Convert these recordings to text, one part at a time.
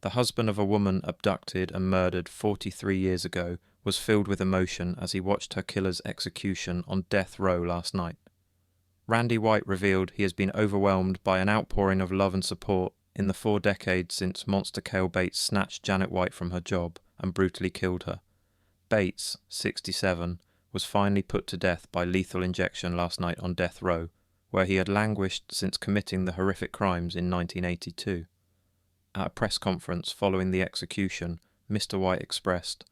The husband of a woman abducted and murdered 43 years ago was filled with emotion as he watched her killer's execution on death row last night. Randy White revealed he has been overwhelmed by an outpouring of love and support in the 4 decades since monster Kayle Bates snatched Janet White from her job and brutally killed her. Bates, 67, was finally put to death by lethal injection last night on death row, where he had languished since committing the horrific crimes in 1982. At a press conference following the execution, Mr. White expressed,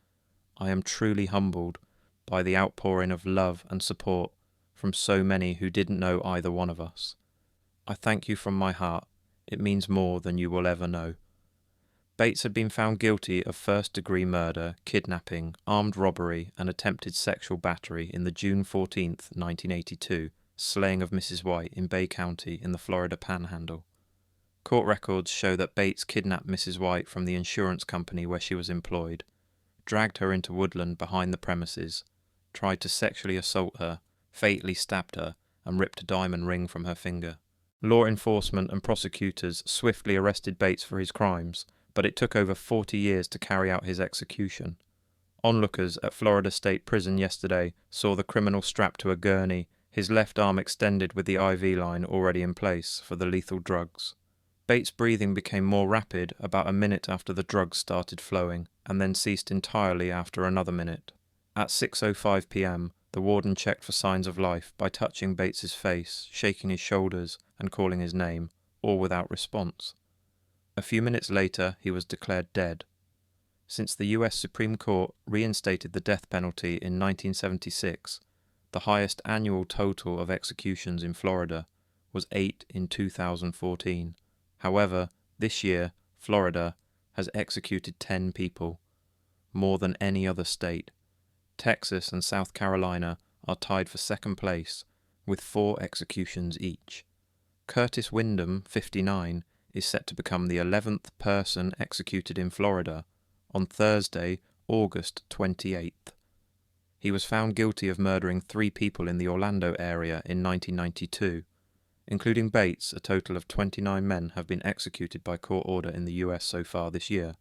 "I am truly humbled by the outpouring of love and support from so many who didn't know either one of us. I thank you from my heart. It means more than you will ever know." Bates had been found guilty of first-degree murder, kidnapping, armed robbery and attempted sexual battery in the June 14, 1982, slaying of Mrs. White in Bay County in the Florida Panhandle. Court records show that Bates kidnapped Mrs. White from the insurance company where she was employed, dragged her into woodland behind the premises, tried to sexually assault her, fatally stabbed her, and ripped a diamond ring from her finger. Law enforcement and prosecutors swiftly arrested Bates for his crimes, but it took over 40 years to carry out his execution. Onlookers at Florida State Prison yesterday saw the criminal strapped to a gurney, his left arm extended with the IV line already in place for the lethal drugs. Bates' breathing became more rapid about a minute after the drugs started flowing, and then ceased entirely after another minute. At 6:05 p.m, the warden checked for signs of life by touching Bates's face, shaking his shoulders, and calling his name, all without response. A few minutes later, he was declared dead. Since the US Supreme Court reinstated the death penalty in 1976, the highest annual total of executions in Florida was 8 in 2014. However, this year, Florida has executed 10 people, more than any other state. Texas and South Carolina are tied for second place, with 4 executions each. Curtis Wyndham, 59, is set to become the 11th person executed in Florida on Thursday, August 28th. He was found guilty of murdering 3 people in the Orlando area in 1992. Including Bates, a total of 29 men have been executed by court order in the US so far this year.